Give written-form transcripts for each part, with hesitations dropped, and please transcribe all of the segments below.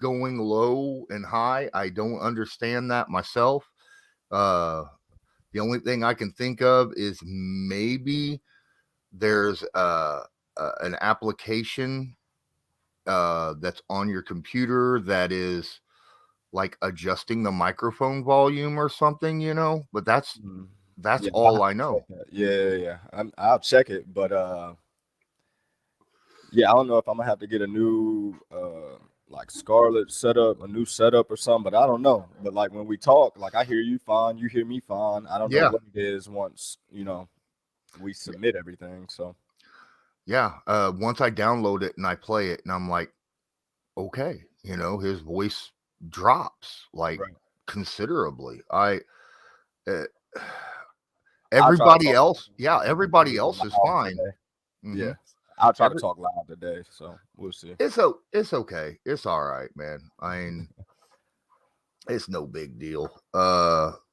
going low and high. I don't understand that myself. Uh, the only thing I can think of is maybe there's an application that's on your computer that is like adjusting the microphone volume or something, but Mm. that's Yeah, I'll all have I to check know. that. Yeah, yeah, yeah. I'll check it, but yeah, I don't know if I'm gonna have to get a new like Scarlet setup, a new setup or something, but I don't know. But like when we talk, like I hear you fine, you hear me fine. I don't know Yeah. what it is once, we submit everything. So Yeah. Once I download it and I play it and I'm like, okay, his voice drops like right. considerably. I uh, I'll try to everybody talk else, yeah, everybody else is loud fine. today. hmm Yeah. I'll try to Every talk loud today, so we'll see. it's okay. It's all right, man. I mean, it's no big deal.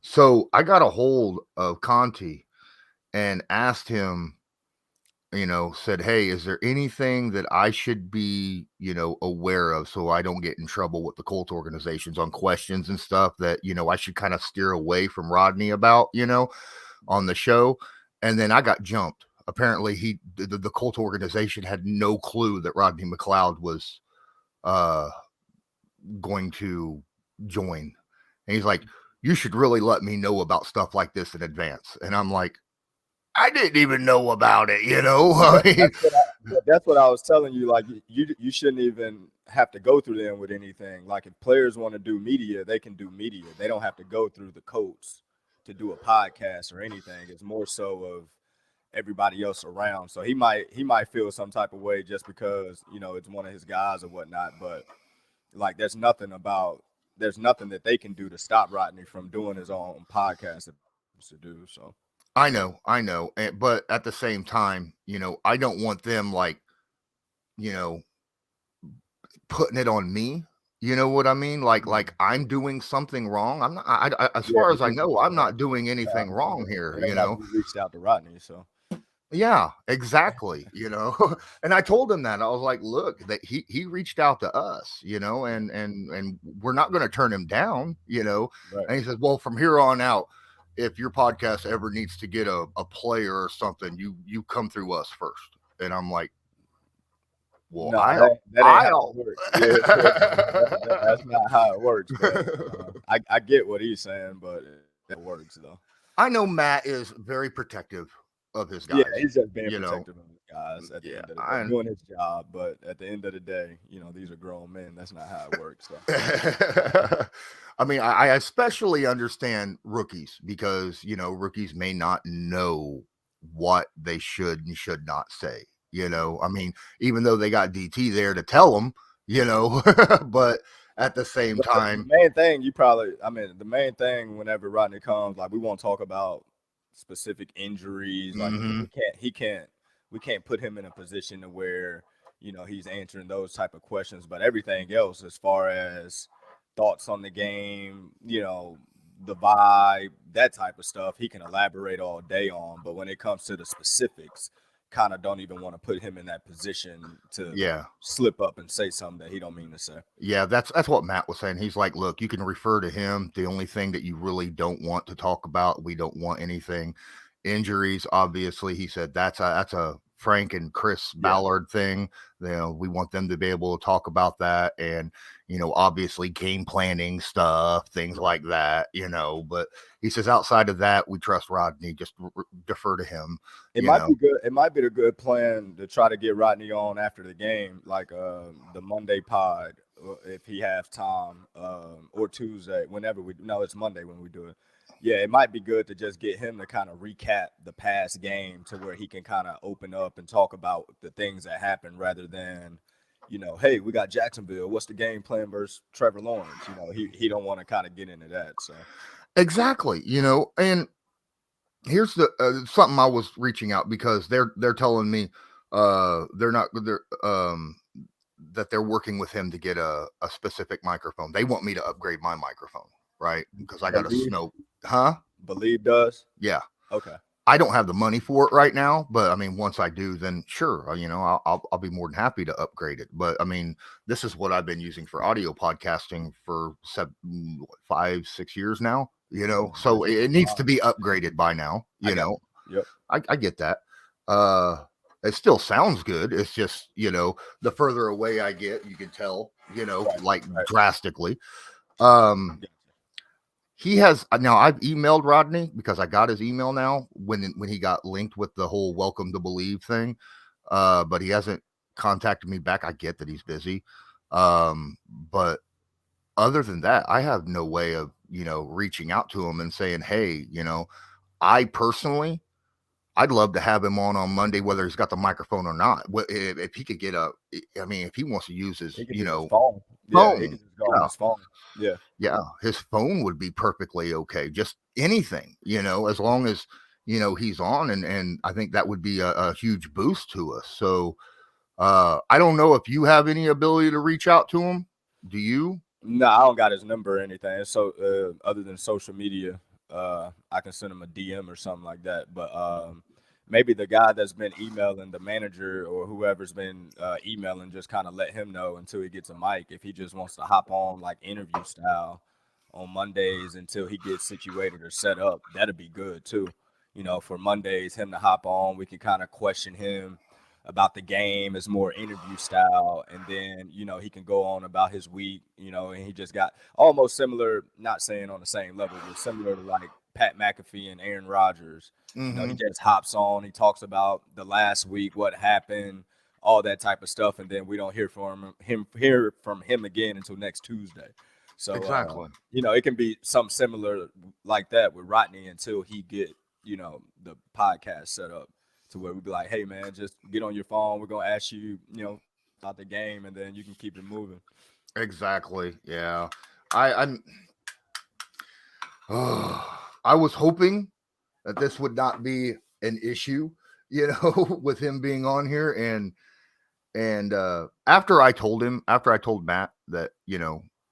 So I got a hold of Conti and asked him, said, "Hey, is there anything that I should be, aware of so I don't get in trouble with the Colts organizations on questions and stuff that, I should kind of steer away from Rodney about, on the show?" And then I got jumped. Apparently, the Colt organization had no clue that Rodney McLeod was uh, going to join. And he's like, "You should really let me know about stuff like this in advance." And I'm like, "I didn't even know about it, I mean, That's what I was telling you. Like you shouldn't even have to go through them with anything. Like if players want to do media, they can do media. They don't have to go through the coach to do a podcast or anything. It's more so of everybody else around. So he might feel some type of way just because it's one of his guys or whatnot. But like there's nothing that they can do to stop Rodney from doing his own podcast that he wants to do. So I know, but at the same time, I don't want them like, you know, putting it on me. You know what I mean? Like I'm doing something wrong. I'm not. As yeah, far as you I know, know, I'm not doing it ain't anything like wrong here. it ain't like you reached out to Rodney. So Yeah, exactly. And I told him that I was like, look, that he reached out to us, and we're not going to turn him down. right. And he says, well, from here on out, if your podcast ever needs to get a player or something, you come through us first. And I'm like, well, Nah, I that ain't how it I'll. works. Yeah, that's not how it works. But I get what he's saying, but it works though. I know Matt is very protective of his Yeah, guys. he's just being You know, protective of his guys at the yeah, end of the day, I doing his job. But at the end of the day, these are grown men. That's not how it works. So I mean, I especially understand rookies because, rookies may not know what they should and should not say. I mean, even though they got DT there to tell them, but at the same but the time, main thing the main thing whenever Rodney comes, like we won't talk about specific injuries. Like mhm, we can't put him in a position to where he's answering those type of questions. But everything else, as far as thoughts on the game, the vibe, that type of stuff, he can elaborate all day on. But when it comes to the specifics, kind of don't even want to put him in that position to yeah. slip up and say something that he don't mean to say. Yeah, that's what Matt was saying. He's like, "Look, you can refer to him. The only thing that you really don't want to talk about, we don't want anything injuries. Obviously, he said that's a Frank and Chris Yeah. Ballard thing. We want them to be able to talk about that, and obviously game planning stuff, things Right. like that. But he says outside of that, we trust Rodney. Just defer to him. It You might know. be good. It might be a good plan to try to get Rodney on after the game, like the Monday pod, if he has time, or Tuesday, whenever we. No, it's Monday when we do it. Yeah, it might be good to just get him to kind of recap the past game to where he can kind of open up and talk about the things that happened rather than, hey, we got Jacksonville. What's the game plan versus Trevor Lawrence? He don't want to kind of get into that. So Exactly. And here's the something I was reaching out because they're telling me they're not they're that they're working with him to get a specific microphone. They want me to upgrade my microphone, right? Because I got a believe snow, huh? believe does Yeah. okay. I don't have the money for it right now, but I mean, once I do, then sure, I'll be more than happy to upgrade it. But I mean, this is what I've been using for audio podcasting for 5-6 years now. So it needs to be upgraded by now. Yep. I get that. It still sounds good. It's just the further away I get, you can tell. Like drastically. He has now. I've emailed Rodney because I got his email now when he got linked with the whole "Welcome to Bleav" thing, but he hasn't contacted me back. I get that he's busy, but other than that, I have no way of reaching out to him and saying, "Hey, I personally, I'd love to have him on Monday, whether he's got the microphone or not. If he could get if he wants to use his, phone. Yeah, he can just go on his phone. Yeah, his phone would be perfectly okay. Just anything, as long as he's on, and I think that would be a huge boost to us. So I don't know if you have any ability to reach out to him. Do you? No, I don't got his number or anything. So other than social media, I can send him a DM or something like that. But maybe the guy that's been emailing, the manager or whoever's been emailing, just kind of let him know until he gets a mic. If he just wants to hop on like interview style on Mondays until he gets situated or set up, that'd be good too. For Mondays, him to hop on, we can kind of question him about the game as more interview style, and then he can go on about his week, and he just got almost similar, not saying on the same level, but similar to like Pat McAfee and Aaron Rodgers. He just hops on, he talks about the last week, what happened, all that type of stuff, and then we don't hear from him again until next Tuesday. So exactly. It can be something similar like that with Rodney until he get the podcast set up to where we'd be like, hey man, just get on your phone, we're gonna ask you about the game, and then you can keep it moving. Exactly. Yeah. I'm I was hoping that this would not be an issue, with him being on here. And after I told Matt that,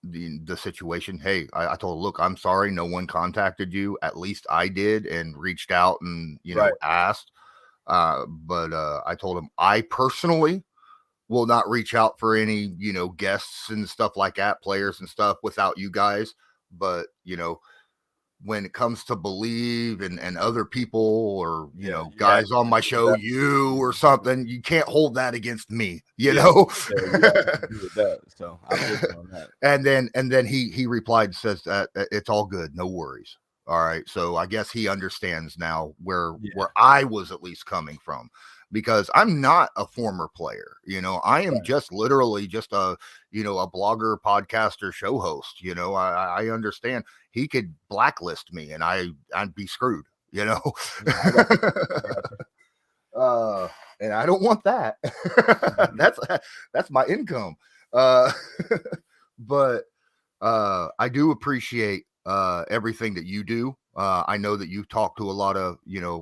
the situation, hey, I told him, look, I'm sorry no one contacted you. At least I did and reached out and, asked. But I told him I personally will not reach out for any, guests and stuff like that, players and stuff without you guys. But, when it comes to Bleav and other people or, guys on my show, you or something, you can't hold that against me, know? Yeah, you have to do with that. So I'm with you on that. And then he replied and says that it's all good. No worries. All right. So I guess he understands now where I was at least coming from, because I'm not a former player. I am just literally just a blogger, podcaster, show host. I understand he could blacklist me and I'd be screwed, and I don't want that. That's my income. But I do appreciate everything that you do. I know that you've talked to a lot of,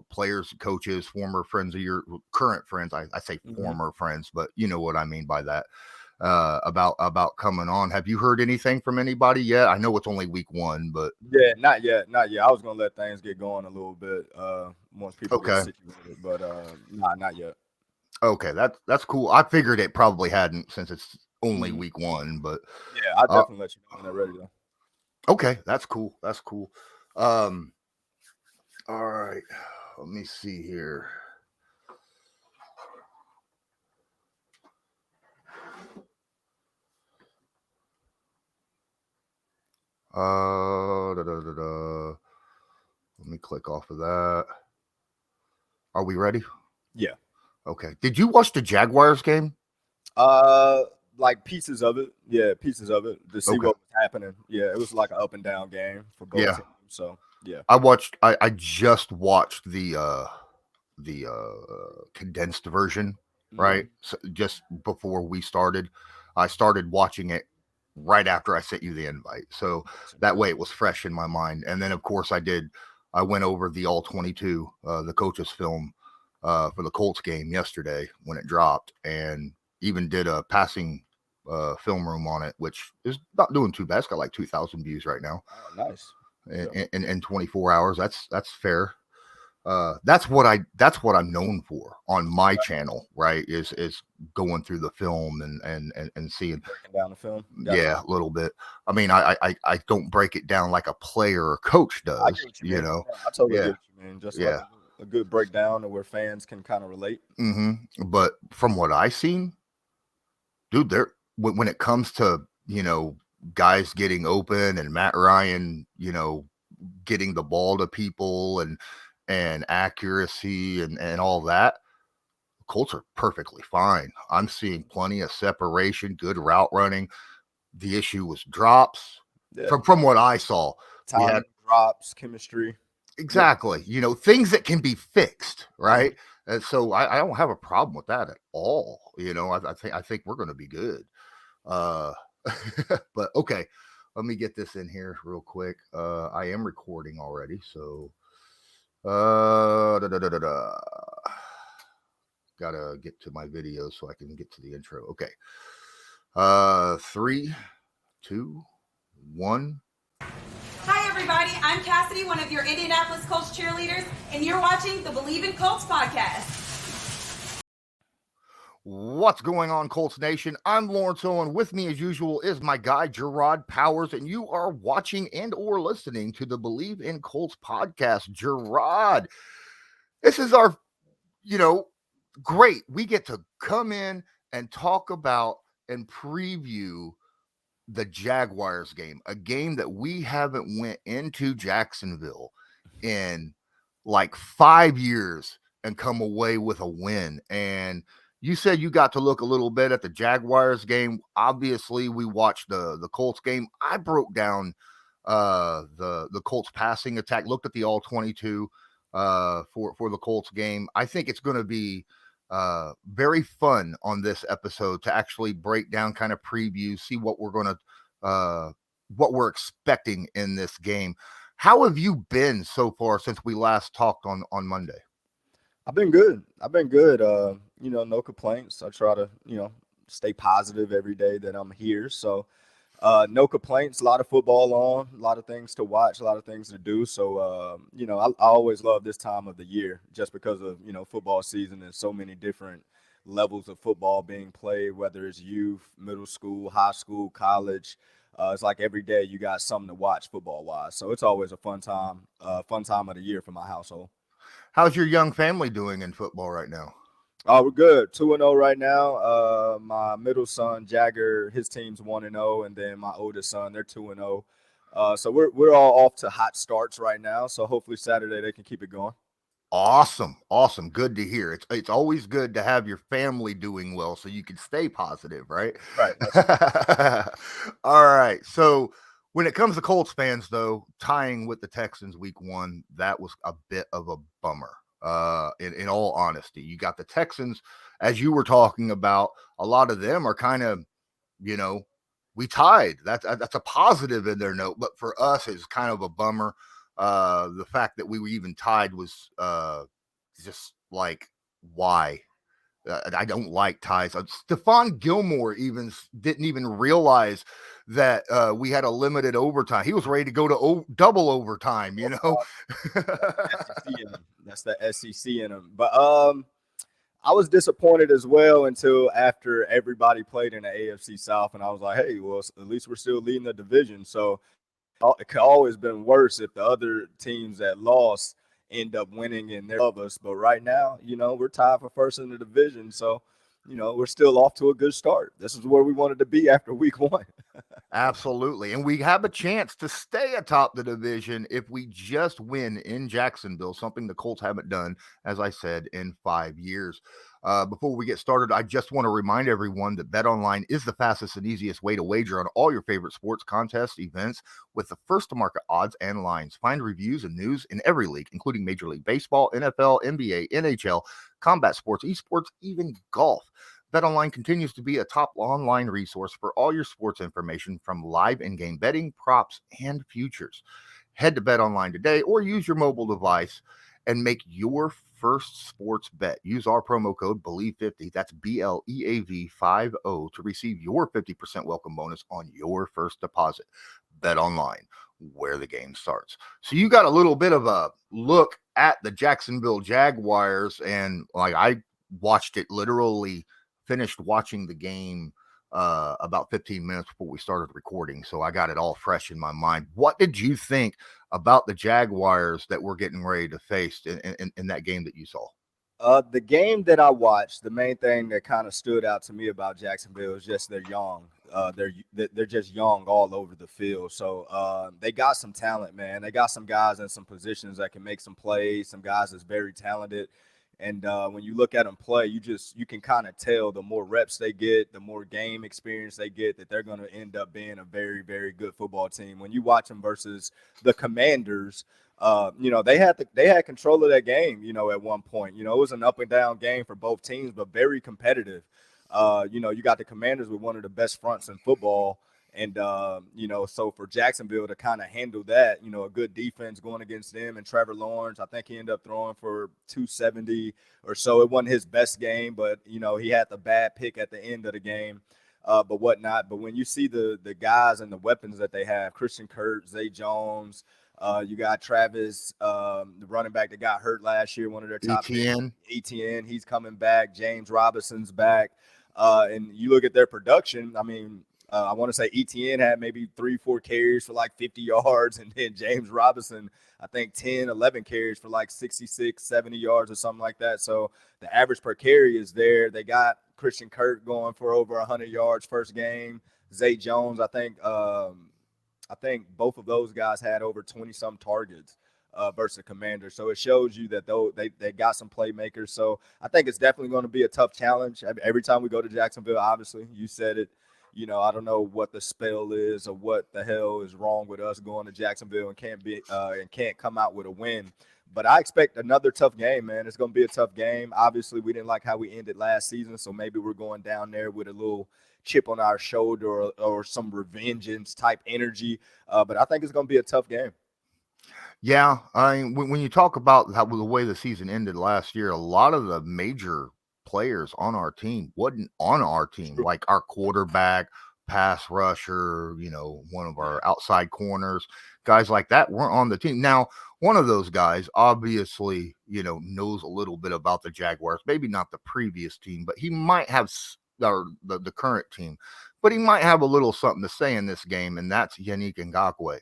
players, coaches, former friends of your current friends. I say former friends, but you know what I mean by that. About coming on. Have you heard anything from anybody yet? I know it's only week 1, but not yet. I was gonna let things get going a little bit once people get situated, but not yet. Okay, that's cool. I figured it probably hadn't, since it's only week 1, but yeah, I'll definitely let you know when they're ready though. Okay, that's cool. All right, let me see here. Let me click off of that. Are we ready? Yeah. Okay. Did you watch the Jaguars game? Like pieces of it. Yeah, pieces of it to see what was happening. Yeah, it was like an up and down game for both teams. So yeah. I just watched the condensed version, right? So just before we started. I started watching it right after I sent you the invite. So that way it was fresh in my mind. And then of course I went over the all 22, the coaches film for the Colts game yesterday when it dropped, and even did a passing film room on it, which is not doing too bad. It's got like 2,000 views right now. Oh, nice. In 24 hours. That's fair. That's what I'm known for on my channel, right? Is going through the film and seeing, breaking down the film. Gotcha. yeah, a little bit. I mean, I don't break it down like a player or coach I does, get what you you mean. know. Yeah, I totally Yeah, get what you mean. Just like yeah. a good breakdown of where fans can kind of relate. But from what I seen, dude, there when it comes to, guys getting open and Matt Ryan, getting the ball to people and accuracy and all that, Colts are perfectly fine. I'm seeing plenty of separation, good route running. The issue was drops. Yeah. From what I saw, we had Timing, drops, chemistry. Yeah. exactly, things that can be fixed, Mhm. right? And so I don't have a problem with that at all. I think we're going to be good. Uh, but okay, let me get this in here real quick. I am recording already, so da, da, da, da, da. Gotta get to my video so I can get to the intro. Okay. 3, 2, 1. Hi, everybody. I'm Cassidy, one of your Indianapolis Colts cheerleaders, and you're watching the Bleav in Colts podcast. What's going on, Colts Nation? I'm Lawrence Owen. With me, as usual, is my guy, Jerraud Powers, and you are watching and or listening to the Bleav in Colts podcast. Jerraud, this is our, great. We get to come in and talk about and preview the Jaguars game, a game that we haven't went into Jacksonville in like 5 years and come away with a win. And you said you got to look a little bit at the Jaguars game. Obviously, we watched the Colts game. I broke down the Colts passing attack, looked at the all 22 for the Colts game. I think it's going to be very fun on this episode to actually break down, kind of preview, see what we're expecting in this game. How have you been so far since we last talked on Monday? I've been good. No complaints. I try to, stay positive every day that I'm here. So, no complaints. A lot of football on, a lot of things to watch, a lot of things to do. So, I always love this time of the year just because of, football season and so many different levels of football being played, whether it's youth, middle school, high school, college. It's like every day you got something to watch football wise. So it's always a fun time of the year for my household. How's your young family doing in football right now? We're good. 2-0 right now. My middle son Jagger, his team's 1-0, and then my oldest son, they're 2-0. So we're all off to hot starts right now. So hopefully Saturday they can keep it going. Awesome. Good to hear. It's always good to have your family doing well so you can stay positive, right? Right. All right. So when it comes to Colts fans, though, tying with the Texans week 1, that was a bit of a bummer. In all honesty, you got the Texans, as you were talking about, a lot of them are kind of, we tied. That's a positive in their note, but for us, it's kind of a bummer. The fact that we were even tied was just like, why? I don't like ties. Stephon Gilmore didn't even realize that we had a limited overtime. He was ready to go to double overtime, That's the SEC in him. But I was disappointed as well until after everybody played in the AFC South, and I was like, hey, well, at least we're still leading the division. So it could always been worse if the other teams that lost end up winning and they're above us. But right now, we're tied for first in the division. So, we're still off to a good start. This is where we wanted to be after week 1. Absolutely. And we have a chance to stay atop the division if we just win in Jacksonville, something the Colts haven't done, as I said, in 5 years. Before we get started, I just want to remind everyone that BetOnline is the fastest and easiest way to wager on all your favorite sports contests, events, with the first to market odds and lines. Find reviews and news in every league, including Major League Baseball, NFL, NBA, NHL, combat sports, esports, even golf. BetOnline continues to be a top online resource for all your sports information, from live in-game betting, props, and futures. Head to BetOnline today or use your mobile device and make your first sports bet. Use our promo code Bleav50, that's BLEAV50, to receive your 50% welcome bonus on your first deposit. BetOnline, where the game starts. So you got a little bit of a look at the Jacksonville Jaguars, and like I watched it, literally finished watching the game about 15 minutes before we started recording. So I got it all fresh in my mind. What did you think about the Jaguars that we're getting ready to face in that game that you saw? The game that I watched, the main thing that kind of stood out to me about Jacksonville is just they're young. They're just young all over the field. So they got some talent, man. They got some guys in some positions that can make some plays. Some guys that's very talented. And when you look at them play, you can kind of tell the more reps they get, the more game experience they get, that they're going to end up being a very, very good football team. When you watch them versus the Commanders, they had control of that game, at one point. It was an up and down game for both teams, but very competitive. You got the Commanders with one of the best fronts in football. And, so for Jacksonville to kind of handle that, a good defense going against them, and Trevor Lawrence, I think he ended up throwing for 270 or so. It wasn't his best game, but, he had the bad pick at the end of the game, but whatnot. But when you see the guys and the weapons that they have, Christian Kirk, Zay Jones, you got Travis, the running back that got hurt last year, one of their top ETN, he's coming back. James Robinson's back. And you look at their production, I want to say ETN had maybe 3-4 carries for like 50 yards. And then James Robinson, I think 10-11 carries for like 66-70 yards or something like that. So the average per carry is there. They got Christian Kirk going for over 100 yards first game. Zay Jones, I think both of those guys had over 20-some targets versus the Commanders. So it shows you that they got some playmakers. So I think it's definitely going to be a tough challenge. Every time we go to Jacksonville, obviously, you said it. I don't know what the spell is or what the hell is wrong with us going to Jacksonville and can't come out with a win. But I expect another tough game, man. It's going to be a tough game. Obviously, we didn't like how we ended last season, so maybe we're going down there with a little chip on our shoulder or some revengeance type energy. But I think it's going to be a tough game. Yeah, when you talk about the way the season ended last year, a lot of the major players on our team wasn't on our team, like our quarterback, pass rusher, one of our outside corners, guys like that weren't on the team. Now, one of those guys obviously, knows a little bit about the Jaguars, maybe not the previous team, but he might have the current team, but he might have a little something to say in this game, and that's Yannick Ngakoue.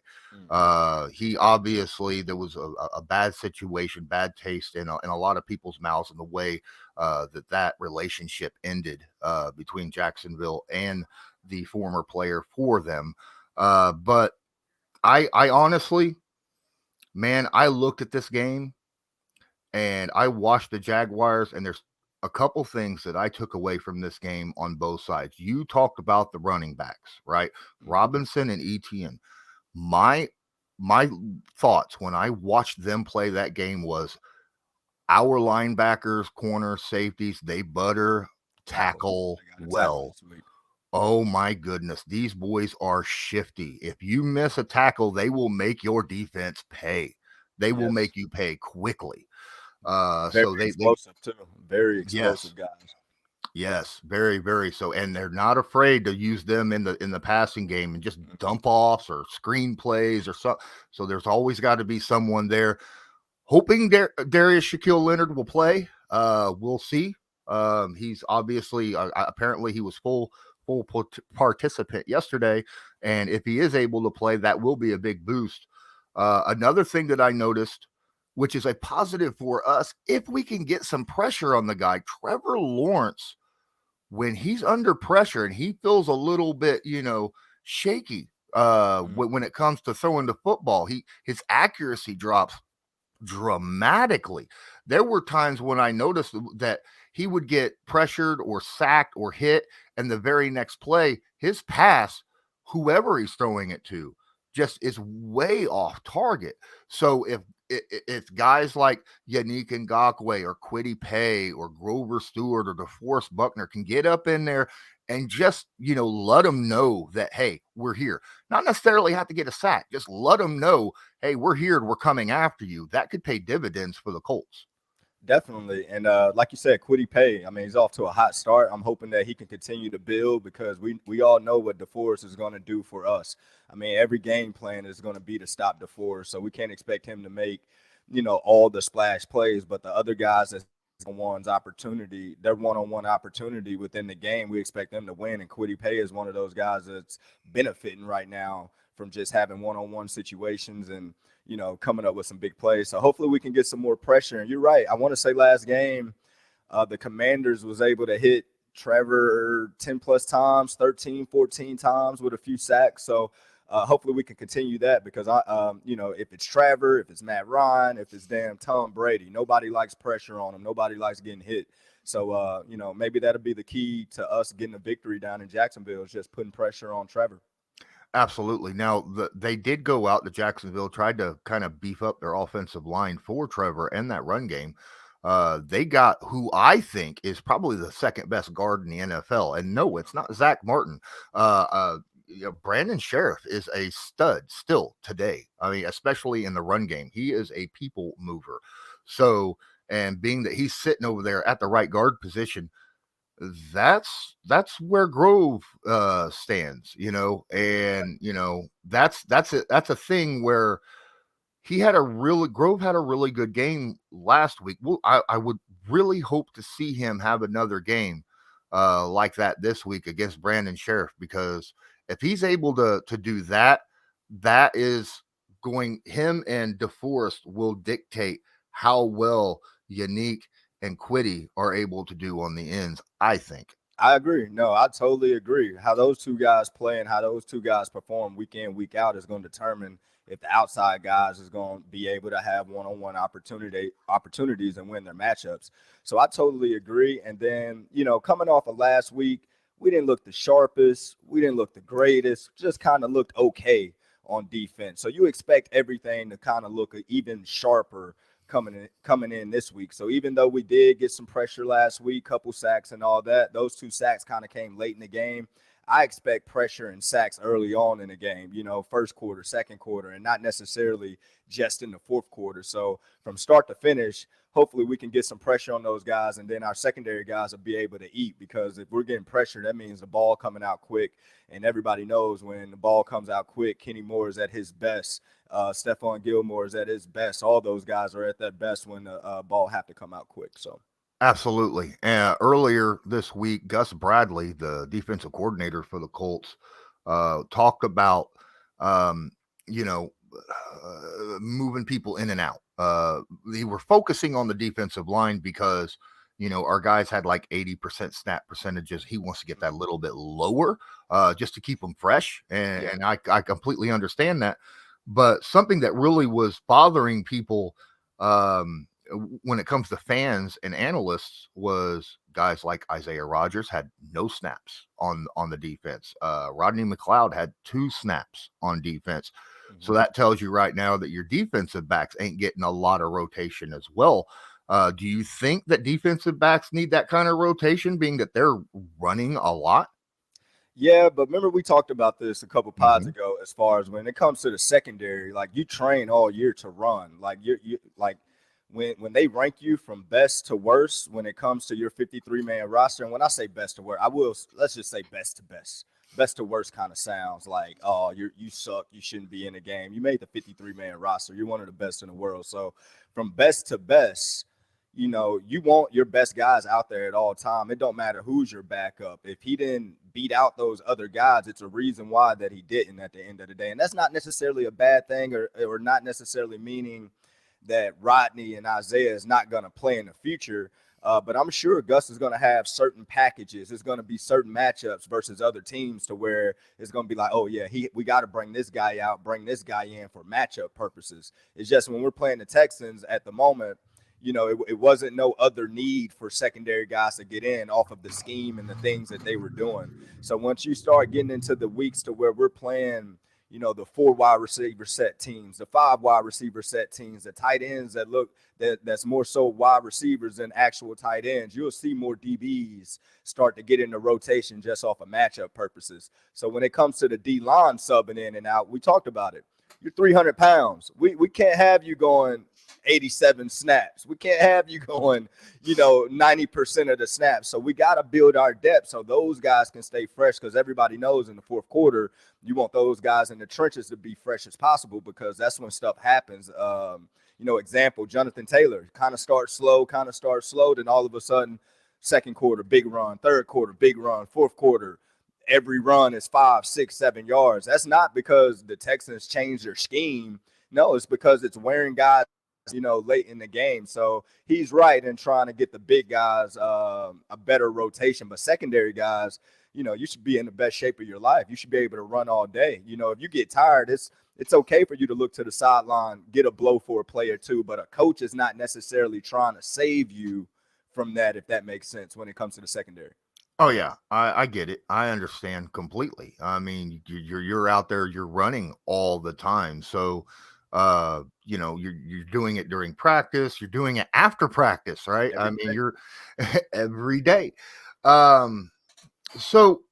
He obviously, there was a bad situation, bad taste in a lot of people's mouths in the way that relationship ended between Jacksonville and the former player for them. But I honestly, man, I looked at this game and I watched the Jaguars, and there's a couple things that I took away from this game on both sides. You talked about the running backs, right? Robinson and Etienne. My thoughts when I watched them play that game was our linebackers, corners, safeties, they butter tackle well. Oh my goodness, these boys are shifty. If you miss a tackle, they will make your defense pay. They will make you pay quickly. Very explosive too. Very explosive guys. Yes, very, very so. And they're not afraid to use them in the passing game and just dump offs or screen plays or so. So there's always got to be someone there. Hoping Darius Shaquille Leonard will play. We'll see. He's obviously apparently he was full participant yesterday, and if he is able to play, that will be a big boost. Another thing that I noticed, which is a positive for us, if we can get some pressure on the guy, Trevor Lawrence, when he's under pressure and he feels a little bit, shaky when it comes to throwing the football, his accuracy drops dramatically. There were times when I noticed that he would get pressured or sacked or hit, and the very next play, his pass, whoever he's throwing it to, just is way off target. So if guys like Yannick Ngakoue or Kwity Paye or Grover Stewart or DeForest Buckner can get up in there and just, let them know that, hey, we're here. Not necessarily have to get a sack. Just let them know, hey, we're here and we're coming after you. That could pay dividends for the Colts. Definitely. And like you said, Kwity Paye, I mean, he's off to a hot start. I'm hoping that he can continue to build because we all know what DeForest is going to do for us. I mean, every game plan is going to be to stop DeForest, so we can't expect him to make, all the splash plays, but the other guys that's their one-on-one opportunity within the game, we expect them to win. And Kwity Paye is one of those guys that's benefiting right now from just having one-on-one situations and coming up with some big plays. So hopefully we can get some more pressure. And you're right. I want to say last game, the Commanders was able to hit Trevor 10 plus times, 13, 14 times with a few sacks. So hopefully we can continue that because if it's Trevor, if it's Matt Ryan, if it's damn Tom Brady, nobody likes pressure on them. Nobody likes getting hit. So, maybe that'll be the key to us getting a victory down in Jacksonville is just putting pressure on Trevor. Absolutely. Now, they did go out to Jacksonville, tried to kind of beef up their offensive line for Trevor and that run game. They got who I think is probably the second best guard in the NFL. And no, it's not Zach Martin. Brandon Sheriff is a stud still today. I mean, especially in the run game. He is a people mover. So, and being that he's sitting over there at the right guard position, that's where Grove stands, and that's a thing where Grove had a really good game last week. Well, I would really hope to see him have another game like that this week against Brandon Sheriff, because if he's able to do that, that is him and DeForest will dictate how well Unique and Kwity are able to do on the ends, I think. I agree. No, I totally agree. How those two guys play and how those two guys perform week in, week out is going to determine if the outside guys is going to be able to have one-on-one opportunities and win their matchups. So I totally agree. And then, coming off of last week, we didn't look the sharpest. We didn't look the greatest. Just kind of looked okay on defense. So you expect everything to kind of look even sharper coming in this week. So even though we did get some pressure last week, couple sacks and all that, those two sacks kind of came late in the game. I expect pressure and sacks early on in the game, first quarter, second quarter, and not necessarily just in the fourth quarter. So from start to finish, hopefully we can get some pressure on those guys, and then our secondary guys will be able to eat, because if we're getting pressure, that means the ball coming out quick, and everybody knows when the ball comes out quick, Kenny Moore is at his best. Stephon Gilmore is at his best. All those guys are at their best when the ball have to come out quick. So. Absolutely. Earlier this week, Gus Bradley, the defensive coordinator for the Colts, talked about, moving people in and out. They were focusing on the defensive line because, our guys had like 80% snap percentages. He wants to get that a little bit lower just to keep them fresh. And I completely understand that. But something that really was bothering people when it comes to fans and analysts was guys like Isaiah Rodgers had no snaps on the defense. Rodney McLeod had 2 snaps on defense. Mm-hmm. So that tells you right now that your defensive backs ain't getting a lot of rotation as well. Do you think that defensive backs need that kind of rotation, being that they're running a lot? Yeah, but remember we talked about this a couple pods ago, as far as when it comes to the secondary, like you train all year to run. Like you like when they rank you from best to worst when it comes to your 53-man roster, and when I say best to worst, let's just say best to best. Best to worst kind of sounds like, oh, you suck, you shouldn't be in the game. You made the 53-man roster. You're one of the best in the world. So from best to best, you want your best guys out there at all time. It don't matter who's your backup. If he didn't beat out those other guys, it's a reason why that he didn't at the end of the day. And that's not necessarily a bad thing, or not necessarily meaning that Rodney and Isaiah is not going to play in the future. But I'm sure Gus is going to have certain packages. It's going to be certain matchups versus other teams to where it's going to be like, oh, yeah, we got to bring this guy out, bring this guy in for matchup purposes. It's just when we're playing the Texans at the moment, it wasn't no other need for secondary guys to get in off of the scheme and the things that they were doing. So once you start getting into the weeks to where we're playing, the 4 wide receiver set teams, the 5 wide receiver set teams, the tight ends that's more so wide receivers than actual tight ends, you'll see more DBs start to get into rotation just off of matchup purposes. So when it comes to the D-line subbing in and out, we talked about it. you're 300 pounds. We can't have you going 87 snaps. We can't have you going, 90% of the snaps. So we got to build our depth so those guys can stay fresh, because everybody knows in the fourth quarter, you want those guys in the trenches to be fresh as possible, because that's when stuff happens. Example, Jonathan Taylor kind of starts slow, then all of a sudden, second quarter, big run, third quarter, big run, fourth quarter, every run is 5, 6, 7 yards. That's not because the Texans changed their scheme. No, it's because it's wearing guys, late in the game. So he's right in trying to get the big guys a better rotation. But secondary guys, you should be in the best shape of your life. You should be able to run all day. If you get tired, it's okay for you to look to the sideline, get a blow for a play or two, but a coach is not necessarily trying to save you from that, if that makes sense, when it comes to the secondary. Oh yeah, I get it. I understand completely. I mean, you're out there, you're running all the time. So, you're doing it during practice, you're doing it after practice, right? Every day. You're every day. So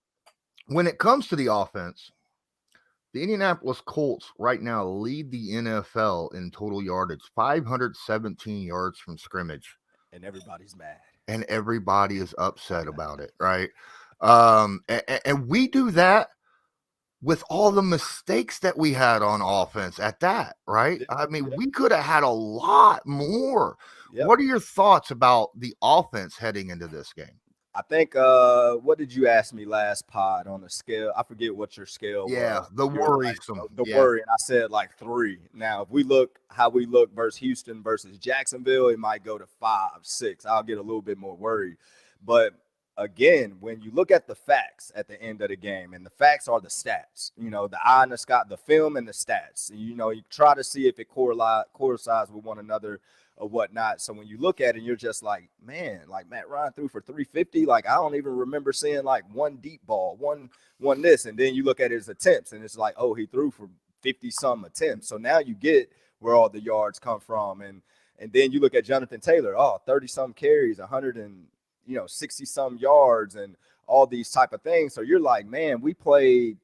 when it comes to the offense, the Indianapolis Colts right now lead the NFL in total yardage, 517 yards from scrimmage. And everybody's mad. And everybody is upset about it, right? And we do that with all the mistakes that we had on offense at that, right? Yeah, we could have had a lot more. Yep. What are your thoughts about the offense heading into this game? I think, what did you ask me last pod on the scale? I forget what your scale was. Yeah, the worrisome. Worry, and I said like 3. Now, if we look how we look versus Houston versus Jacksonville, it might go to 5, 6. I'll get a little bit more worried. But again, when you look at the facts at the end of the game, and the facts are the stats, the eye in the sky, the film and the stats, and, you try to see if it coincides with one another or whatnot. So when you look at it, you're just like, man, like Matt Ryan threw for 350. Like, I don't even remember seeing like one deep ball, one this. And then you look at his attempts and it's like, oh, he threw for 50 some attempts. So now you get where all the yards come from. And then you look at Jonathan Taylor, 30 some carries, 60 some yards and all these type of things. So you're like, man, we played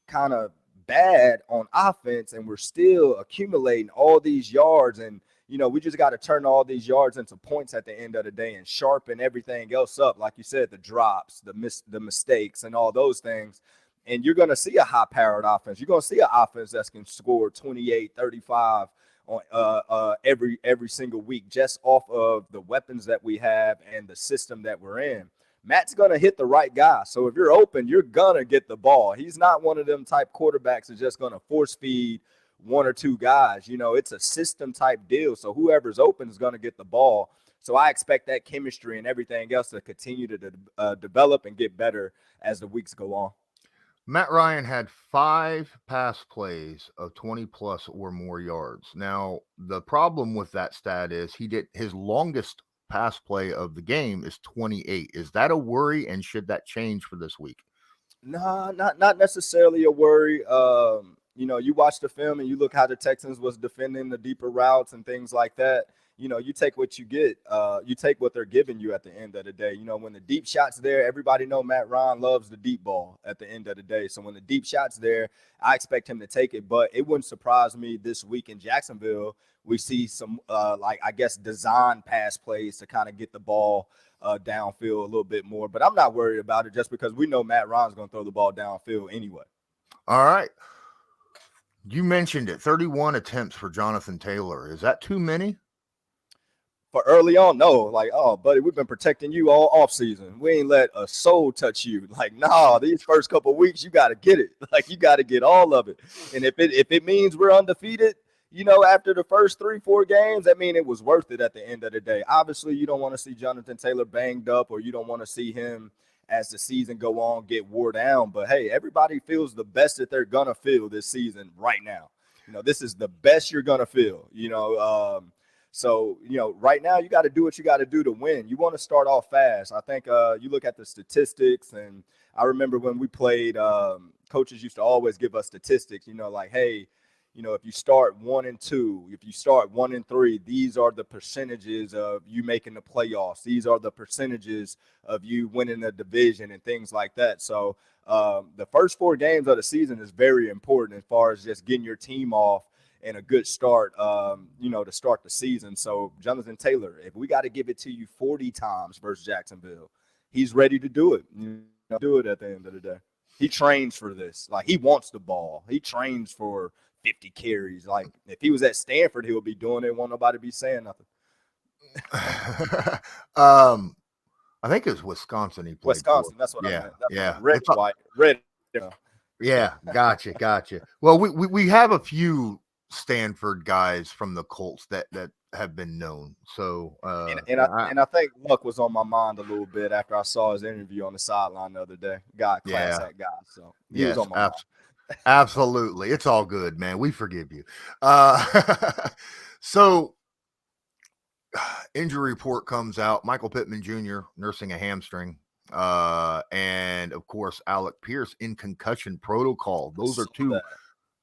kind of bad on offense and we're still accumulating all these yards. And, we just got to turn all these yards into points at the end of the day and sharpen everything else up. Like you said, the drops, the mistakes and all those things. And you're going to see a high-powered offense. You're going to see an offense that can score 28, 35 on every single week just off of the weapons that we have and the system that we're in. Matt's going to hit the right guy. So if you're open, you're going to get the ball. He's not one of them type quarterbacks that's just going to force feed one or two guys. It's a system type deal. So whoever's open is going to get the ball. So I expect that chemistry and everything else to continue to develop and get better as the weeks go on. Matt Ryan had 5 pass plays of 20 plus or more yards. Now, the problem with that stat is his longest pass play of the game is 28. Is that a worry, and should that change for this week? No, not necessarily a worry. You watch the film and you look how the Texans was defending the deeper routes and things like that. You take what you get. You take what they're giving you at the end of the day. When the deep shot's there, everybody know Matt Ryan loves the deep ball at the end of the day. So when the deep shot's there, I expect him to take it. But it wouldn't surprise me this week in Jacksonville, we see some, design pass plays to kind of get the ball downfield a little bit more. But I'm not worried about it just because we know Matt Ryan's going to throw the ball downfield anyway. All right. You mentioned it, 31 attempts for Jonathan Taylor. Is that too many? For early on, no. Like, oh, buddy, we've been protecting you all offseason. We ain't let a soul touch you. Like, nah, these first couple of weeks, you got to get it. Like, you got to get all of it. And if it means we're undefeated, after the first 3-4 games, that mean it was worth it at the end of the day. Obviously, you don't want to see Jonathan Taylor banged up, or you don't want to see him, as the season go on, get wore down. But hey, everybody feels the best that they're gonna feel this season right now. This is the best you're gonna feel. So right now you got to do what you got to do to win. You want to start off fast. I think you look at the statistics, and I remember when we played, coaches used to always give us statistics. Like, hey, if you start 1-2, if you start 1-3, these are the percentages of you making the playoffs. These are the percentages of you winning the division and things like that. So the first 4 games of the season is very important as far as just getting your team off and a good start, to start the season. So Jonathan Taylor, if we got to give it to you 40 times versus Jacksonville, he's ready to do it. Do it at the end of the day. He trains for this. Like, he wants the ball. He trains for 50 carries. Like, if he was at Stanford, he would be doing it. Won't nobody be saying nothing. I think it was Wisconsin he played Wisconsin, for. that's what I meant. Yeah. Red, white, red. Yeah, gotcha. Well, we have a few Stanford guys from the Colts that have been known. So and I think Luck was on my mind a little bit after I saw his interview on the sideline the other day. Class act guy. So he was on my mind. Absolutely. It's all good, man. We forgive you. So injury report comes out. Michael Pittman Jr. nursing a hamstring. And of course, Alec Peirce in concussion protocol. Those are 2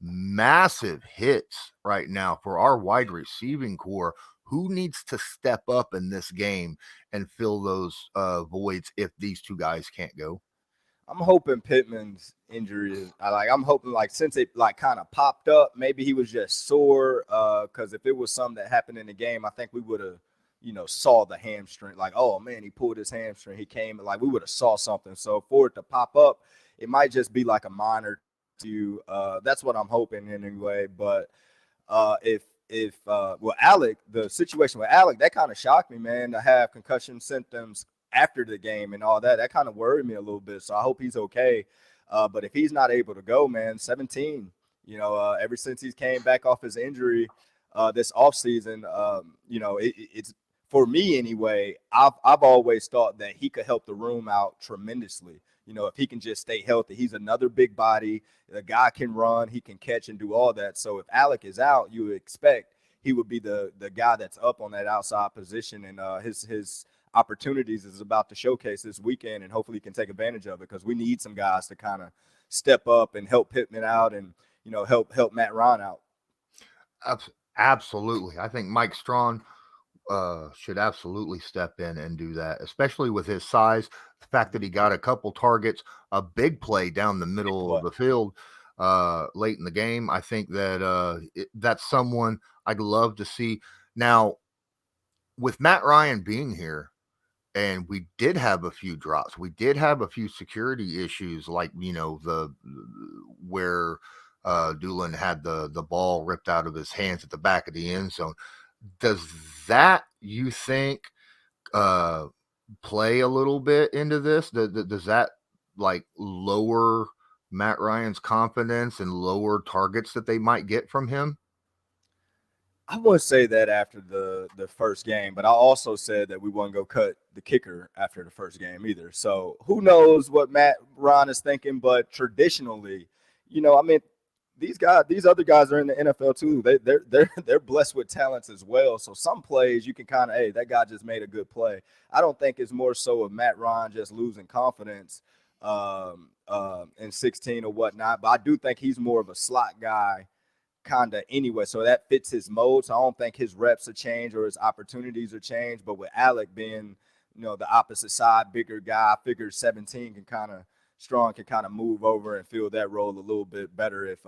massive hits right now for our wide receiving core. Who needs to step up in this game and fill those voids if these 2 guys can't go? I'm hoping Pittman's injury is I'm hoping since it kind of popped up, maybe he was just sore. Because if it was something that happened in the game, I think we would have saw the hamstring, oh man, he pulled his hamstring, he came, we would have saw something. So for it to pop up, it might just be a minor to that's what I'm hoping anyway. But if Alec, the situation with Alec, that kind of shocked me, man, to have concussion symptoms after the game and all that kind of worried me a little bit. So I hope he's okay. But if he's not able to go, man, 17, ever since he came back off his injury this offseason, it's, for me anyway, I've always thought that he could help the room out tremendously. If he can just stay healthy, he's another big body. The guy can run, he can catch and do all that. So if Alec is out, you would expect he would be the guy that's up on that outside position, and his opportunities is about to showcase this weekend, and hopefully he can take advantage of it, because we need some guys to kind of step up and help Pittman out and help Matt Ryan out. Absolutely. I think Mike Strawn should absolutely step in and do that, especially with his size. The fact that he got a couple targets, a big play down the middle of the field late in the game. I think that that's someone I'd love to see. Now, with Matt Ryan being here, and we did have a few drops, we did have a few security issues, where Duval had the ball ripped out of his hands at the back of the end zone. Does that, you think, play a little bit into this? Does that lower Matt Ryan's confidence and lower targets that they might get from him? I wouldn't say that after the first game, but I also said that we wouldn't go cut the kicker after the first game either. So who knows what Matt Ryan is thinking? But traditionally, these other guys are in the NFL too. They're blessed with talents as well. So some plays you can kind of, hey, that guy just made a good play. I don't think it's more so of Matt Ryan just losing confidence in 16 or whatnot. But I do think he's more of a slot guy kind of anyway. So that fits his mode. So I don't think his reps are changed or his opportunities are changed. But with Alec being, the opposite side, bigger guy, I figured 17 Strong can kind of move over and fill that role a little bit better if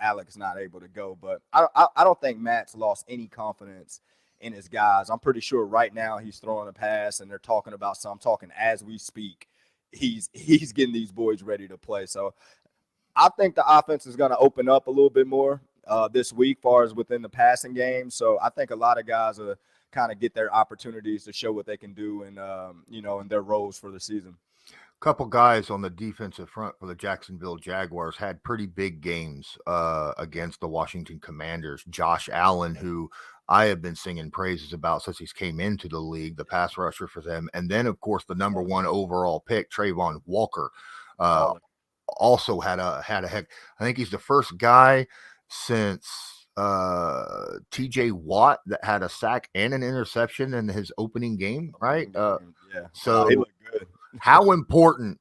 Alec's not able to go. But I don't think Matt's lost any confidence in his guys. I'm pretty sure right now he's throwing a pass and they're talking about some. I'm talking as we speak. He's getting these boys ready to play. So I think the offense is going to open up a little bit more this week, far as within the passing game. So I think a lot of guys will kind of get their opportunities to show what they can do and in their roles for the season. Couple guys on the defensive front for the Jacksonville Jaguars had pretty big games against the Washington Commanders. Josh Allen, who I have been singing praises about since he's came into the league, the pass rusher for them. And then, of course, the number 1 overall pick, Trayvon Walker, also had a heck. I think he's the first guy since TJ Watt that had a sack and an interception in his opening game, right? Yeah. So he looked good. How important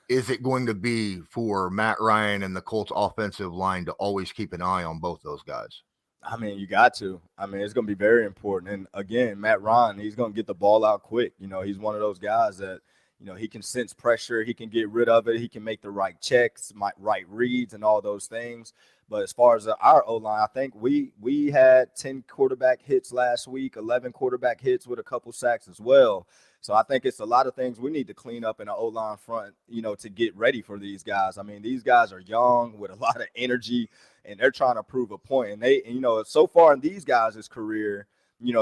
is it going to be for Matt Ryan and the Colts offensive line to always keep an eye on both those guys? I mean, you got to. I mean, it's going to be very important. And again, Matt Ryan, he's going to get the ball out quick. He's one of those guys that, he can sense pressure. He can get rid of it. He can make the right checks, right reads, and all those things. But as far as our O-line, I think we had 10 quarterback hits last week, 11 quarterback hits with a couple sacks as well. So I think it's a lot of things we need to clean up in the O-line front, to get ready for these guys. I mean, these guys are young with a lot of energy, and they're trying to prove a point. And so far in these guys' career,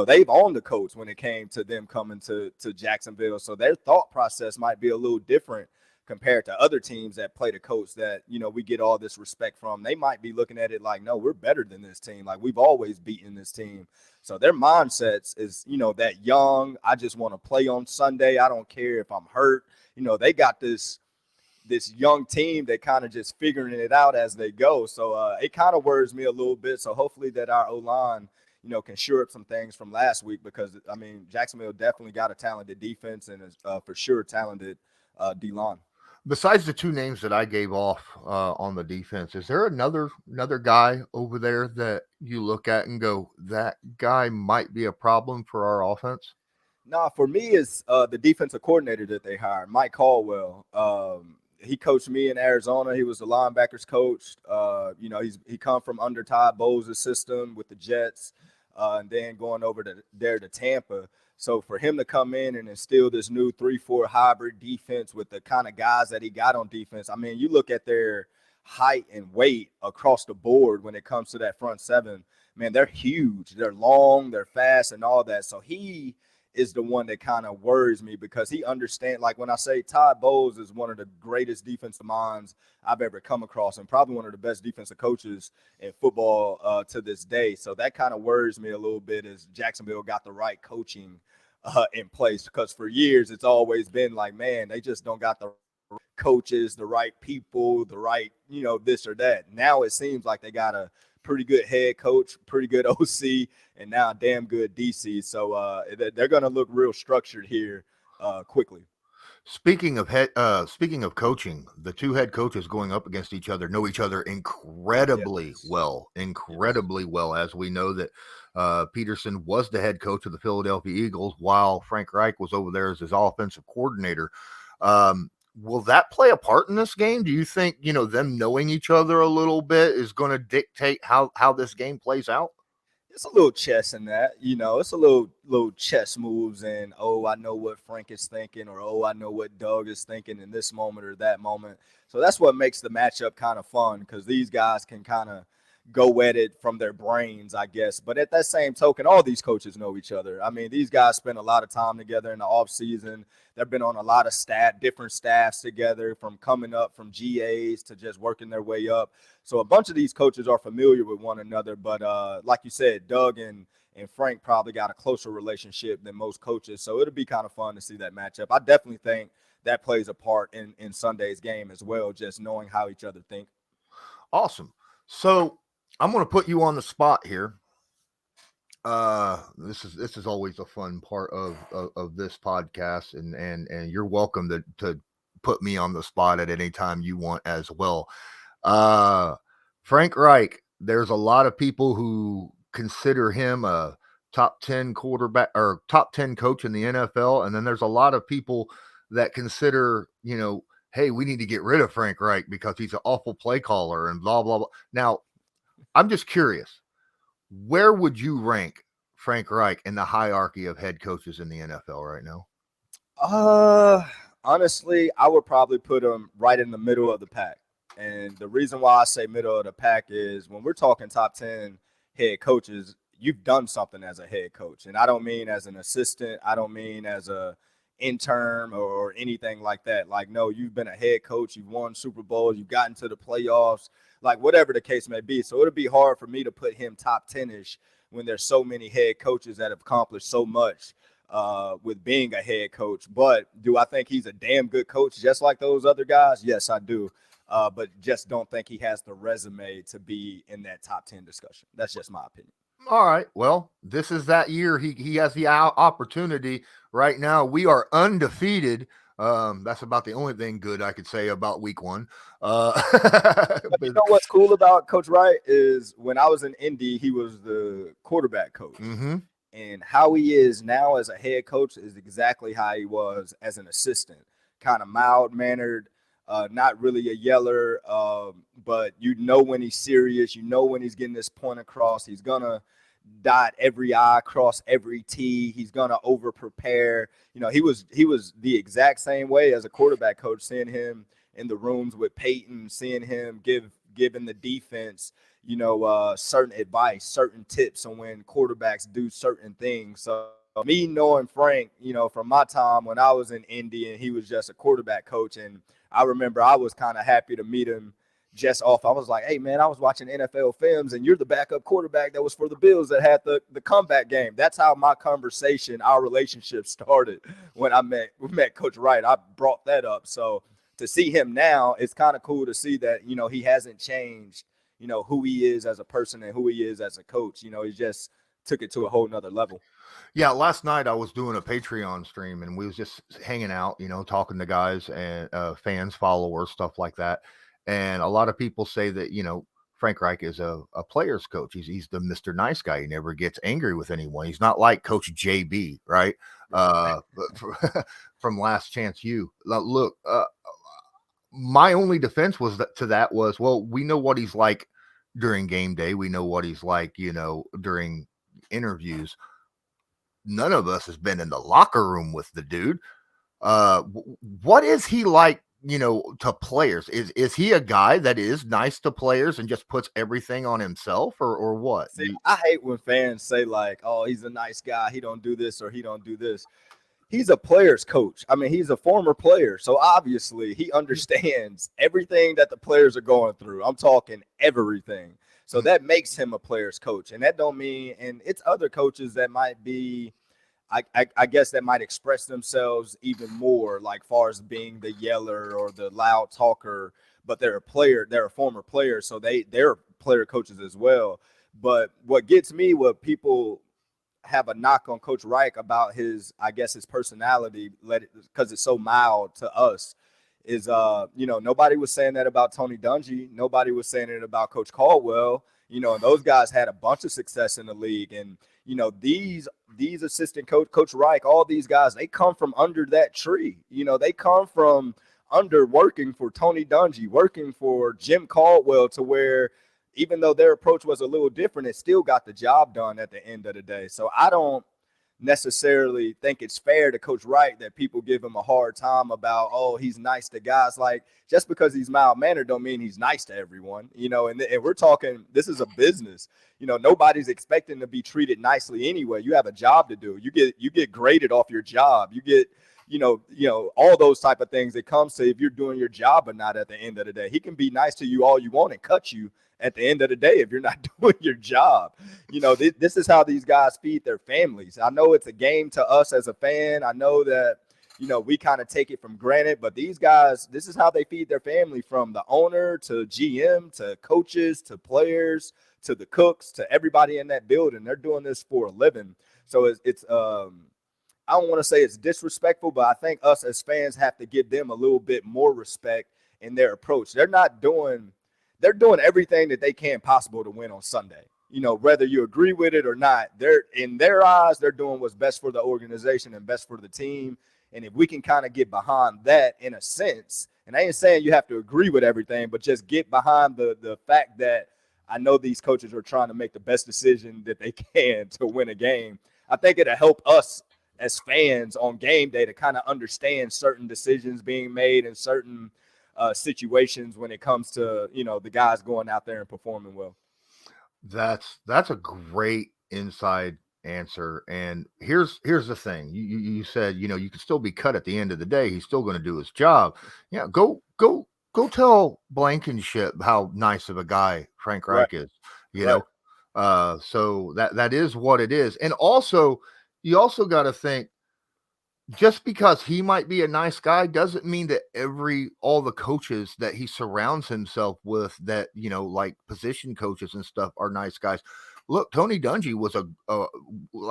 they've owned the Colts when it came to them coming to Jacksonville. So their thought process might be a little different compared to other teams that play the Colts that, we get all this respect from. They might be looking at it like, no, we're better than this team. Like, we've always beaten this team. So their mindsets is, that young. I just want to play on Sunday. I don't care if I'm hurt. They got this young team that kind of just figuring it out as they go. So it kind of worries me a little bit. So hopefully that our O-line, can shore up some things from last week, because, I mean, Jacksonville definitely got a talented defense and is for sure talented D-line. Besides the two names that I gave off on the defense, is there another guy over there that you look at and go, that guy might be a problem for our offense? Nah, for me, it's the defensive coordinator that they hired, Mike Caldwell. He coached me in Arizona. He was the linebackers coach. He come from under Todd Bowles' system with the Jets, and then going over to Tampa. So for him to come in and instill this new 3-4 hybrid defense with the kind of guys that he got on defense, I mean, you look at their height and weight across the board when it comes to that front seven, man, they're huge. They're long, they're fast, and all that. So he is the one that kind of worries me, because he understands, like when I say Todd Bowles is one of the greatest defensive minds I've ever come across, and probably one of the best defensive coaches in football to this day. So that kind of worries me a little bit, as Jacksonville got the right coaching in place, because for years it's always been like, man, they just don't got the coaches, the right people, the right, this or that. Now it seems like they got a pretty good head coach, pretty good OC, and now a damn good DC. So they're going to look real structured here quickly. Speaking of coaching, the two head coaches going up against each other know each other incredibly well, as we know that Peterson was the head coach of the Philadelphia Eagles while Frank Reich was over there as his offensive coordinator. Will that play a part in this game? Do you think, them knowing each other a little bit is going to dictate how this game plays out? It's a little chess in that, it's a little chess moves, and, oh, I know what Frank is thinking, or, oh, I know what Doug is thinking in this moment or that moment. So that's what makes the matchup kind of fun, because these guys can kind of go at it from their brains, I guess. But at that same token, all these coaches know each other. I mean, these guys spend a lot of time together in the offseason. They've been on a lot of different staffs together, from coming up from GAs to just working their way up. So a bunch of these coaches are familiar with one another. But like you said, Doug and Frank probably got a closer relationship than most coaches. So it'll be kind of fun to see that matchup. I definitely think that plays a part in Sunday's game as well, just knowing how each other think. Awesome. So I'm going to put you on the spot here. This is always a fun part of this podcast, and you're welcome to put me on the spot at any time you want as well. Frank Reich, there's a lot of people who consider him a top 10 quarterback or top 10 coach in the NFL, and then there's a lot of people that consider, hey, we need to get rid of Frank Reich because he's an awful play caller and blah blah blah. Now, I'm just curious, where would you rank Frank Reich in the hierarchy of head coaches in the NFL right now? Honestly, I would probably put him right in the middle of the pack. And the reason why I say middle of the pack is when we're talking top 10 head coaches, you've done something as a head coach. And I don't mean as an assistant. I don't mean as a intern or anything like that. Like, no, you've been a head coach. You've won Super Bowls. You've gotten to the playoffs, like whatever the case may be. So it'll be hard for me to put him top 10-ish when there's so many head coaches that have accomplished so much with being a head coach. But do I think he's a damn good coach just like those other guys? Yes, I do. But just don't think he has the resume to be in that top 10 discussion. That's just my opinion. All right. Well, this is that year. He has the opportunity right now. We are undefeated That's about the only thing good I could say about week 1. But you know what's cool about Coach Wright is when I was in Indy, he was the quarterback coach. Mm-hmm. And how he is now as a head coach is exactly how he was as an assistant. Kind of mild-mannered, not really a yeller, but you know when he's serious. You know when he's getting this point across. He's going to dot every I, cross every T. He's going to over-prepare. You know, he was the exact same way as a quarterback coach, seeing him in the rooms with Peyton, seeing him giving the defense, you know, certain advice, certain tips on when quarterbacks do certain things. So me knowing Frank, you know, from my time when I was in Indy and he was just a quarterback coach, and I remember I was kind of happy to meet him just off. I was like, hey, man, I was watching NFL films, and you're the backup quarterback that was for the Bills that had the comeback game. That's how my conversation, our relationship started when we met Coach Wright. I brought that up. So to see him now, it's kind of cool to see that, you know, he hasn't changed, you know, who he is as a person and who he is as a coach. You know, he just took it to a whole nother level. Yeah, last night I was doing a Patreon stream and we was just hanging out, you know, talking to guys and fans, followers, stuff like that. And a lot of people say that, you know, Frank Reich is a player's coach. He's the Mr. Nice guy. He never gets angry with anyone. He's not like Coach JB, right? But from Last Chance U. Look, my only defense was was, well, we know what he's like during game day. We know what he's like, you know, during interviews. None of us has been in the locker room with the dude. What is he like, you know, to players? Is he a guy that is nice to players and just puts everything on himself, or what? See, I hate when fans say like, oh, he's a nice guy, he don't do this or he don't do this. He's a player's coach. I mean, he's a former player. So obviously he understands everything that the players are going through. I'm talking everything. So that makes him a player's coach. And that don't mean, and it's other coaches that might be, I guess that might express themselves even more, like far as being the yeller or the loud talker, but they're a player, they're a former player. So they're player coaches as well. But what gets me, what people have a knock on Coach Reich about his personality, because it's so mild to us, is you know, nobody was saying that about Tony Dungy. Nobody was saying it about Coach Caldwell. You know, and those guys had a bunch of success in the league. And, you know, these assistant Coach Reich, all these guys, they come from under that tree. You know, they come from under working for Tony Dungy, working for Jim Caldwell, to where even though their approach was a little different, it still got the job done at the end of the day. So I don't necessarily think it's fair to Coach Wright that people give him a hard time about, oh, he's nice to guys. Like, just because he's mild-mannered don't mean he's nice to everyone, you know, and we're talking, this is a business. You know, nobody's expecting to be treated nicely anyway. You have a job to do. You get graded off your job. You get, you know, all those type of things. It comes to if you're doing your job or not at the end of the day. He can be nice to you all you want and cut you at the end of the day if you're not doing your job. You know, this is how these guys feed their families. I know it's a game to us as a fan. I know that, you know, we kind of take it from granted, but these guys, this is how they feed their family, from the owner to GM to coaches to players to the cooks to everybody in that building. They're doing this for a living. So it's I don't want to say it's disrespectful, but I think us as fans have to give them a little bit more respect in their approach. They're doing everything that they can possible to win on Sunday. You know, whether you agree with it or not, they're, in their eyes, they're doing what's best for the organization and best for the team. And if we can kind of get behind that in a sense, and I ain't saying you have to agree with everything, but just get behind the fact that I know these coaches are trying to make the best decision that they can to win a game. I think it'll help us as fans on game day to kind of understand certain decisions being made in certain situations when it comes to, you know, the guys going out there and performing well. That's a great inside answer. And here's the thing. You said, you know, you could still be cut at the end of the day. He's still going to do his job. Yeah, go tell Blankenship how nice of a guy Frank Reich is. You know, so that is what it is. And also, you also got to think, just because he might be a nice guy doesn't mean that all the coaches that he surrounds himself with, that, you know, like position coaches and stuff, are nice guys. Look, Tony Dungy was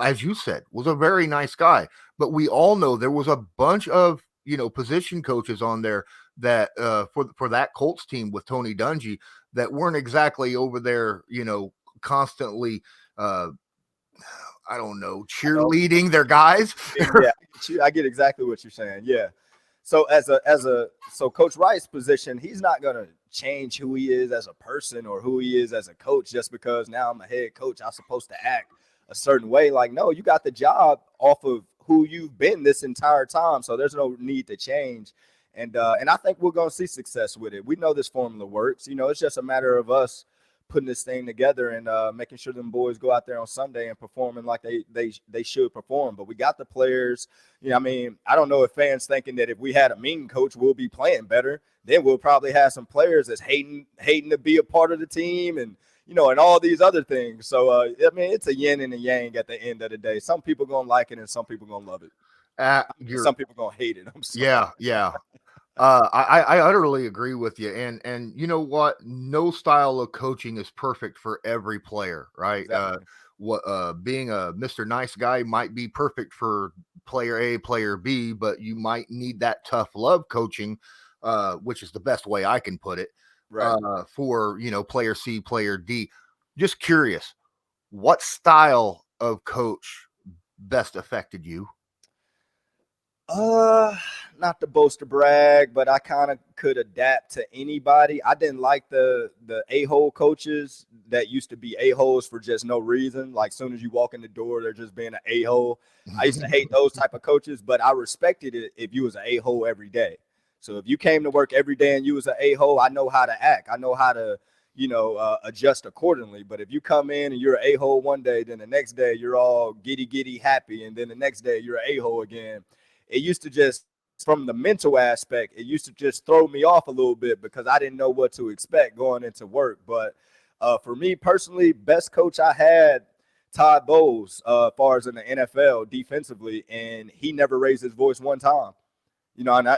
as you said, was a very nice guy, but we all know there was a bunch of, position coaches on there that for that Colts team with Tony Dungy that weren't exactly over there, constantly I don't know, cheerleading their guys. Yeah, I get exactly what you're saying. Yeah. So so Coach Reich's position, he's not gonna change who he is as a person or who he is as a coach just because now I'm a head coach. I'm supposed to act a certain way. Like, no, you got the job off of who you've been this entire time. So there's no need to change. And I think we're gonna see success with it. We know this formula works. It's just a matter of us putting this thing together and making sure them boys go out there on Sunday and performing like they should perform. But we got the players. I don't know if fans thinking that if we had a mean coach, we'll be playing better. Then we'll probably have some players that's hating to be a part of the team and all these other things. So it's a yin and a yang at the end of the day. Some people gonna like it and some people gonna love it. Some people gonna hate it. I'm sorry. Yeah. I utterly agree with you. And you know what? No style of coaching is perfect for every player, right? Exactly. Being a Mr. Nice Guy might be perfect for player A, player B, but you might need that tough love coaching, which is the best way I can put it, right. For, player C, player D. Just curious, what style of coach best affected you? Not to boast or brag, but I kind of could adapt to anybody. I didn't like the a-hole coaches that used to be a-holes for just no reason. Like, soon as you walk in the door, they're just being an a-hole. I used to hate those type of coaches, but I respected it if you was an a-hole every day. So if you came to work every day and you was an a-hole, I know how to act. I know how to, adjust accordingly. But if you come in and you're an a-hole one day, then the next day you're all giddy happy, and then the next day you're an a-hole again. It used to just, from the mental aspect, it used to just throw me off a little bit because I didn't know what to expect going into work. But for me personally, best coach I had, Todd Bowles, as far as in the NFL defensively, and he never raised his voice one time.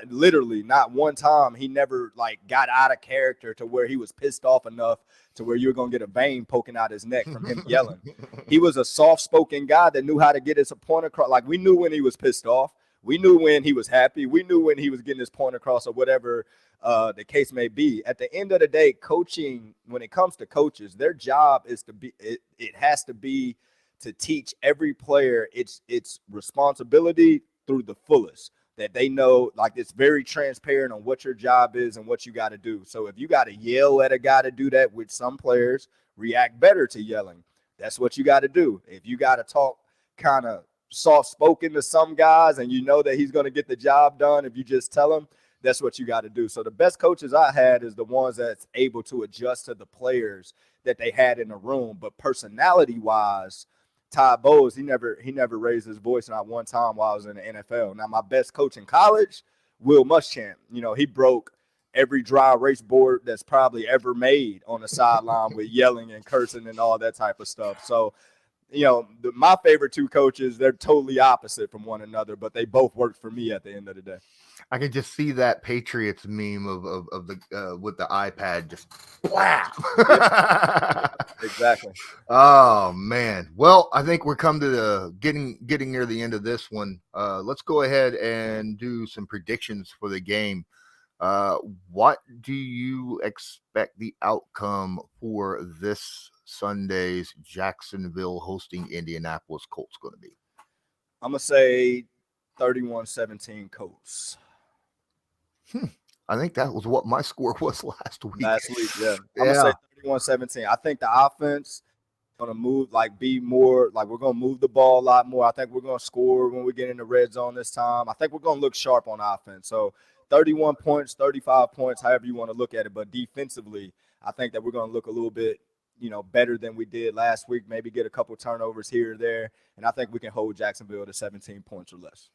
Literally not one time. He never got out of character to where he was pissed off enough to where you were going to get a vein poking out his neck from him yelling. He was a soft-spoken guy that knew how to get his point across. Like, we knew when he was pissed off. We knew when he was happy. We knew when he was getting his point across or whatever the case may be. At the end of the day, coaching, when it comes to coaches, their job is to be, it has to be to teach every player its responsibility through the fullest. That they know, it's very transparent on what your job is and what you got to do. So if you got to yell at a guy to do that, which some players react better to yelling, that's what you got to do. If you got to talk kind of soft-spoken to some guys and you know that he's going to get the job done, if you just tell him, that's what you got to do. So the best coaches I had is the ones that's able to adjust to the players that they had in the room. But personality-wise, Todd Bowles, he never raised his voice not one time while I was in the NFL. Now, my best coach in college, Will Muschamp, he broke every dry erase board that's probably ever made on the sideline with yelling and cursing and all that type of stuff. So, my favorite two coaches, they're totally opposite from one another, but they both worked for me at the end of the day. I can just see that Patriots meme of the with the iPad just blah. Exactly. Oh man. Well, I think we're come to the getting near the end of this one. Let's go ahead and do some predictions for the game. What do you expect the outcome for this Sunday's Jacksonville hosting Indianapolis Colts going to be? I'm going to say 31-17 Colts. I think that was what my score was last week. Yeah. I'm going to say 31-17. I think the offense is going to move, be more, we're going to move the ball a lot more. I think we're going to score when we get in the red zone this time. I think we're going to look sharp on offense. So 31 points, 35 points, however you want to look at it. But defensively, I think that we're going to look a little bit, better than we did last week, maybe get a couple turnovers here or there. And I think we can hold Jacksonville to 17 points or less.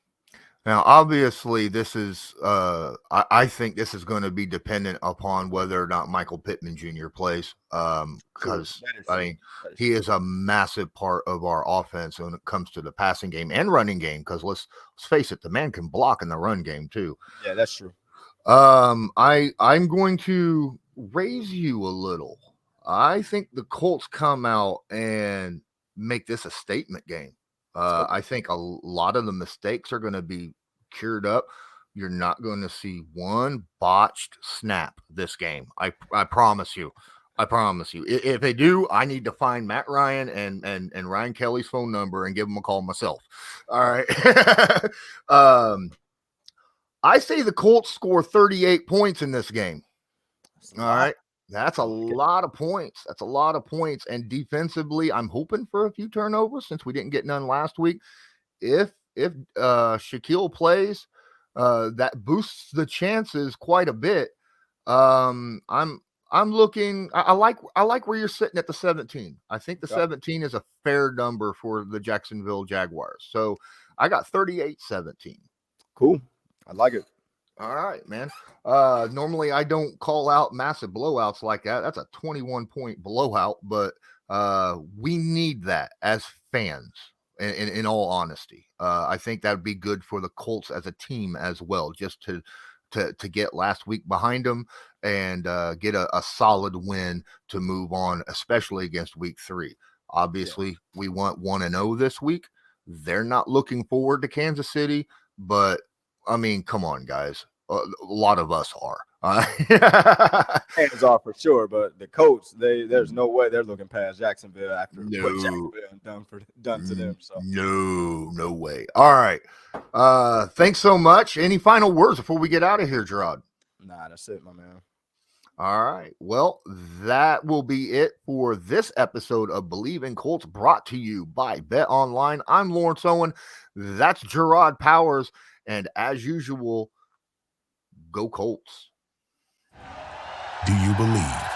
Now, obviously, this is I think this is going to be dependent upon whether or not Michael Pittman Jr. plays, because he is a massive part of our offense when it comes to the passing game and running game. Because let's face it, the man can block in the run game too. Yeah, that's true. I'm going to raise you a little. I think the Colts come out and make this a statement game. I think a lot of the mistakes are going to be cured up. You're not going to see one botched snap this game. I promise you. I promise you. If they do, I need to find Matt Ryan and Ryan Kelly's phone number and give them a call myself. All right. I say the Colts score 38 points in this game. All right. That's a lot of points. That's a lot of points. And defensively, I'm hoping for a few turnovers since we didn't get none last week. If Shaquille plays, that boosts the chances quite a bit. I'm looking. I like where you're sitting at the 17. I think the 17 is a fair number for the Jacksonville Jaguars. So I got 38-17. Cool. I like it. All right, man. Normally I don't call out massive blowouts like that. That's a 21-point blowout, but we need that as fans. In all honesty, I think that would be good for the Colts as a team as well, just to get last week behind them and get a solid win to move on, especially against week 3. Obviously, we want 1-0 this week. They're not looking forward to Kansas City, but I mean, come on, guys. A lot of us are. Hands off for sure, but the Colts, there's no way they're looking past Jacksonville after what Jacksonville done to them. So no way. All right. Thanks so much. Any final words before we get out of here, Jerraud? Nah, that's it, my man. All right. Well, that will be it for this episode of Bleav in Colts, brought to you by Bet Online. I'm Lawrence Owen. That's Jerraud Powers. And as usual, go Colts. Do you Bleav?